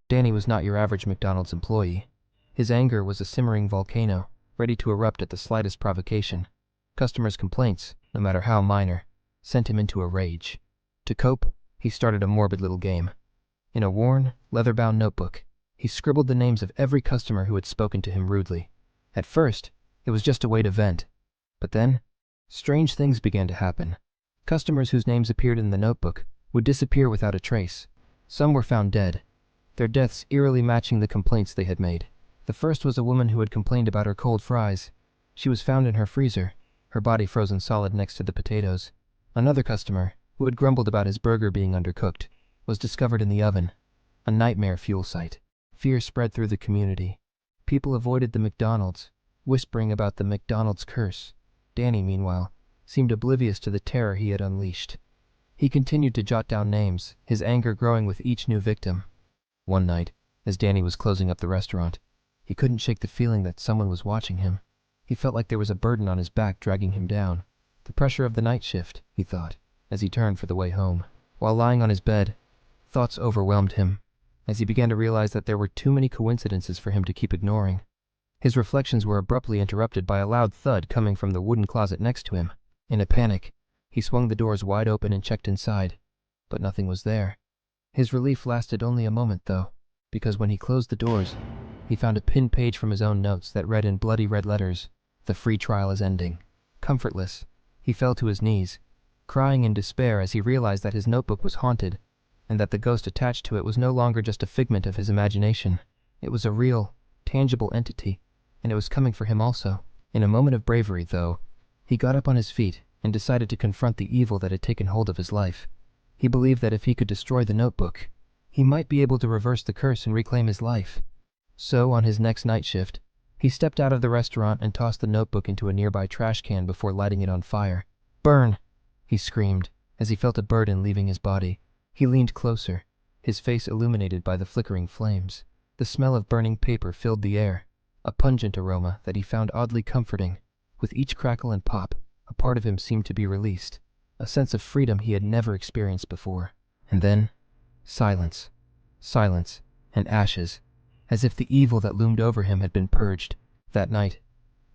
Danny was not your average McDonald's employee. His anger was a simmering volcano, ready to erupt at the slightest provocation. Customers' complaints, no matter how minor, sent him into a rage. To cope, he started a morbid little game. In a worn, leather-bound notebook, he scribbled the names of every customer who had spoken to him rudely. At first, it was just a way to vent. But then, strange things began to happen. Customers whose names appeared in the notebook would disappear without a trace. Some were found dead, their deaths eerily matching the complaints they had made. The first was a woman who had complained about her cold fries. She was found in her freezer, her body frozen solid next to the potatoes. Another customer, who had grumbled about his burger being undercooked, was discovered in the oven. A nightmare fuel site. Fear spread through the community. People avoided the McDonald's, whispering about the McDonald's curse. Danny, meanwhile, seemed oblivious to the terror he had unleashed. He continued to jot down names, his anger growing with each new victim. One night, as Danny was closing up the restaurant, he couldn't shake the feeling that someone was watching him. He felt like there was a burden on his back dragging him down. The pressure of the night shift, he thought, as he turned for the way home. While lying on his bed, thoughts overwhelmed him, as he began to realize that there were too many coincidences for him to keep ignoring. His reflections were abruptly interrupted by a loud thud coming from the wooden closet next to him. In a panic, he swung the doors wide open and checked inside, but nothing was there. His relief lasted only a moment, though, because when he closed the doors, he found a pinned page from his own notes that read in bloody red letters, "The free trial is ending." Comfortless, he fell to his knees, crying in despair as he realized that his notebook was haunted, and that the ghost attached to it was no longer just a figment of his imagination. It was a real, tangible entity, and it was coming for him also. In a moment of bravery, though, he got up on his feet and decided to confront the evil that had taken hold of his life. He believed that if he could destroy the notebook, he might be able to reverse the curse and reclaim his life. So, on his next night shift, he stepped out of the restaurant and tossed the notebook into a nearby trash can before lighting it on fire. "Burn!" he screamed, as he felt a burden leaving his body. He leaned closer, his face illuminated by the flickering flames. The smell of burning paper filled the air, a pungent aroma that he found oddly comforting. With each crackle and pop, a part of him seemed to be released, a sense of freedom he had never experienced before. And then, silence. Silence, and ashes, as if the evil that loomed over him had been purged. That night,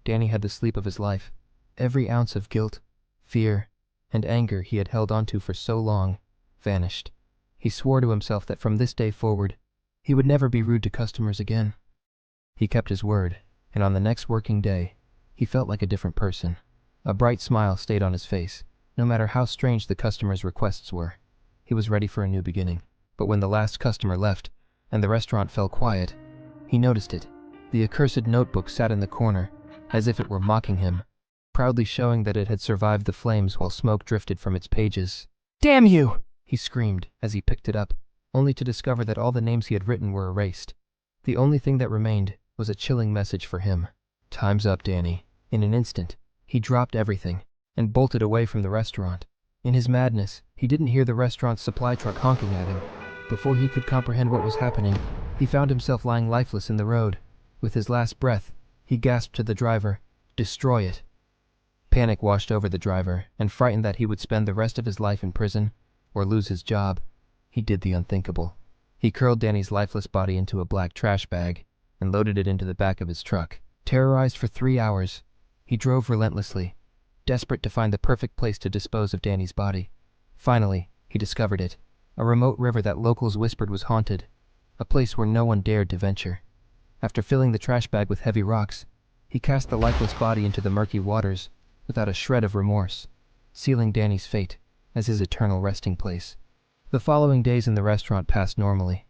Danny had the sleep of his life. Every ounce of guilt, fear, and anger he had held onto for so long vanished. He swore to himself that from this day forward, he would never be rude to customers again. He kept his word, and on the next working day, he felt like a different person. A bright smile stayed on his face, no matter how strange the customers' requests were. He was ready for a new beginning. But when the last customer left, and the restaurant fell quiet, he noticed it. The accursed notebook sat in the corner, as if it were mocking him, proudly showing that it had survived the flames while smoke drifted from its pages. "Damn you!" he screamed as he picked it up, only to discover that all the names he had written were erased. The only thing that remained was a chilling message for him. "Time's up, Danny." In an instant, he dropped everything and bolted away from the restaurant. In his madness, he didn't hear the restaurant's supply truck honking at him. Before he could comprehend what was happening, he found himself lying lifeless in the road. With his last breath, he gasped to the driver, "Destroy it." Panic washed over the driver, and frightened that he would spend the rest of his life in prison or lose his job, he did the unthinkable. He curled Danny's lifeless body into a black trash bag and loaded it into the back of his truck. Terrorized for 3 hours, he drove relentlessly, desperate to find the perfect place to dispose of Danny's body. Finally, he discovered it, a remote river that locals whispered was haunted, a place where no one dared to venture. After filling the trash bag with heavy rocks, he cast the lifeless body into the murky waters without a shred of remorse, sealing Danny's fate as his eternal resting place. The following days in the restaurant passed normally,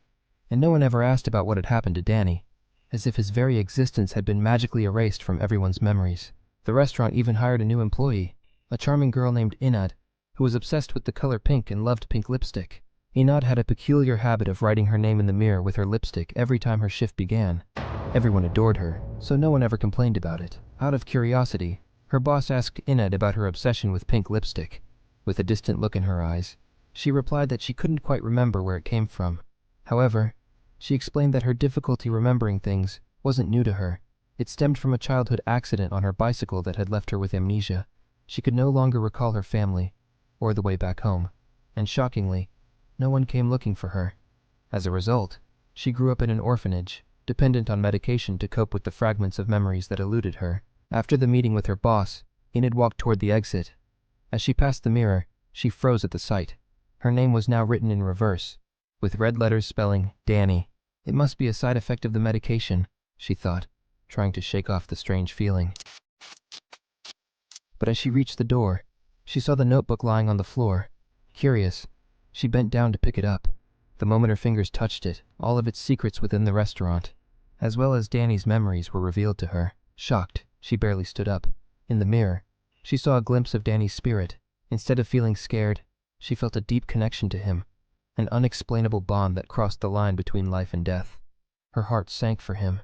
and no one ever asked about what had happened to Danny, as if his very existence had been magically erased from everyone's memories. The restaurant even hired a new employee, a charming girl named Inad, who was obsessed with the color pink and loved pink lipstick. Inad had a peculiar habit of writing her name in the mirror with her lipstick every time her shift began. Everyone adored her, so no one ever complained about it. Out of curiosity, her boss asked Inad about her obsession with pink lipstick. With a distant look in her eyes, she replied that she couldn't quite remember where it came from. However, she explained that her difficulty remembering things wasn't new to her. It stemmed from a childhood accident on her bicycle that had left her with amnesia. She could no longer recall her family, or the way back home, and shockingly, no one came looking for her. As a result, She grew up in an orphanage, dependent on medication to cope with the fragments of memories that eluded her. After the meeting with her boss, Enid walked toward the exit. As she passed the mirror, she froze at the sight. Her name was now written in reverse, with red letters spelling Danny. It must be a side effect of the medication, she thought, trying to shake off the strange feeling. But as she reached the door, she saw the notebook lying on the floor. Curious, she bent down to pick it up. The moment her fingers touched it, all of its secrets within the restaurant, as well as Danny's memories, were revealed to her. Shocked, she barely stood up. In the mirror, she saw a glimpse of Danny's spirit. Instead of feeling scared, she felt a deep connection to him, an unexplainable bond that crossed the line between life and death. Her heart sank for him,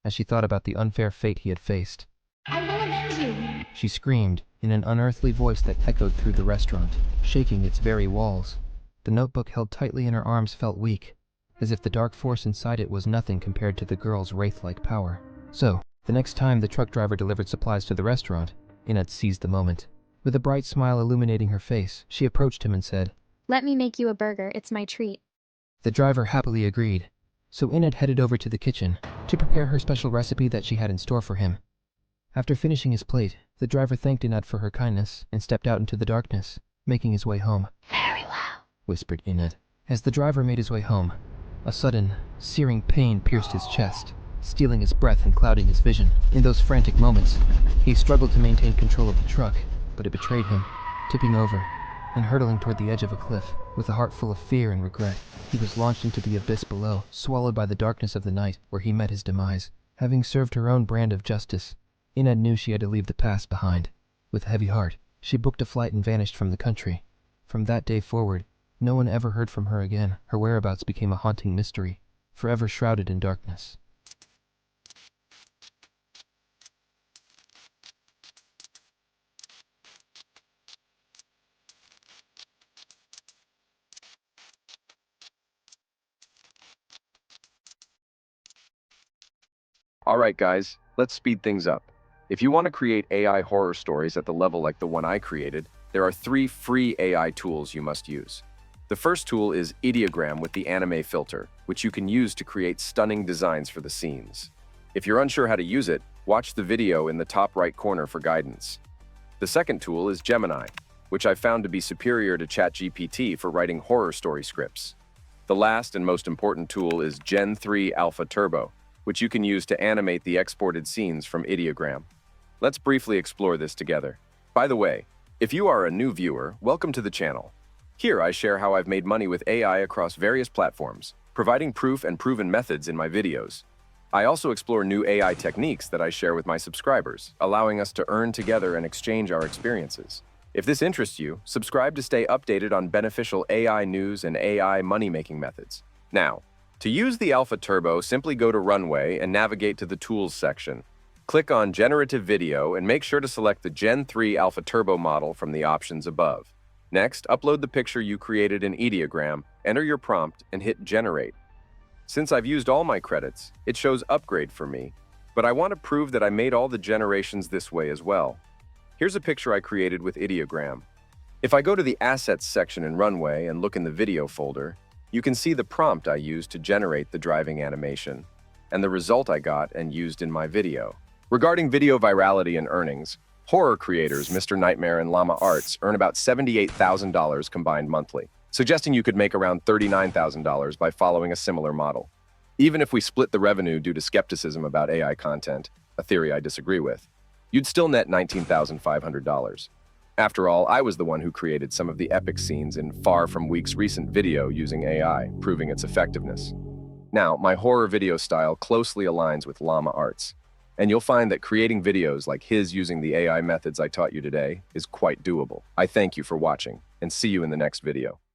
as she thought about the unfair fate he had faced. I will avenge you! She screamed, in an unearthly voice that echoed through the restaurant, shaking its very walls. The notebook held tightly in her arms felt weak, as if the dark force inside it was nothing compared to the girl's wraith-like power. So, the next time the truck driver delivered supplies to the restaurant, Enid seized the moment. With a bright smile illuminating her face, she approached him and said, Let me make you a burger, it's my treat. The driver happily agreed, so Enid headed over to the kitchen to prepare her special recipe that she had in store for him. After finishing his plate, the driver thanked Enid for her kindness and stepped out into the darkness, making his way home. Very well, whispered Enid. As the driver made his way home, a sudden, searing pain pierced his chest, stealing his breath and clouding his vision. In those frantic moments, he struggled to maintain control of the truck, but it betrayed him, tipping over and hurtling toward the edge of a cliff. With a heart full of fear and regret, he was launched into the abyss below, swallowed by the darkness of the night, where he met his demise. Having served her own brand of justice, Enid knew she had to leave the past behind. With a heavy heart, she booked a flight and vanished from the country. From that day forward, no one ever heard from her again. Her whereabouts became a haunting mystery, forever shrouded in darkness. Alright guys, let's speed things up. If you want to create AI horror stories at the level like the one I created, there are 3 free AI tools you must use. The first tool is Ideogram with the anime filter, which you can use to create stunning designs for the scenes. If you're unsure how to use it, watch the video in the top right corner for guidance. The second tool is Gemini, which I found to be superior to ChatGPT for writing horror story scripts. The last and most important tool is Gen 3 Alpha Turbo, which you can use to animate the exported scenes from Ideogram. Let's briefly explore this together. By the way, if you are a new viewer, welcome to the channel. Here I share how I've made money with AI across various platforms, providing proof and proven methods in my videos. I also explore new AI techniques that I share with my subscribers, allowing us to earn together and exchange our experiences. If this interests you, subscribe to stay updated on beneficial AI news and AI money-making methods. Now, to use the Alpha Turbo, simply go to Runway and navigate to the Tools section. Click on Generative Video and make sure to select the Gen 3 Alpha Turbo model from the options above. Next, upload the picture you created in Ideogram, enter your prompt, and hit Generate. Since I've used all my credits, it shows Upgrade for me, but I want to prove that I made all the generations this way as well. Here's a picture I created with Ideogram. If I go to the Assets section in Runway and look in the Video folder, you can see the prompt I used to generate the driving animation, and the result I got and used in my video. Regarding video virality and earnings, horror creators Mr. Nightmare and Llama Arts earn about $78,000 combined monthly, suggesting you could make around $39,000 by following a similar model. Even if we split the revenue due to skepticism about AI content, a theory I disagree with, you'd still net $19,500. After all, I was the one who created some of the epic scenes in Far From Weak's recent video using AI, proving its effectiveness. Now, my horror video style closely aligns with Llama Arts, and you'll find that creating videos like his using the AI methods I taught you today is quite doable. I thank you for watching, and see you in the next video.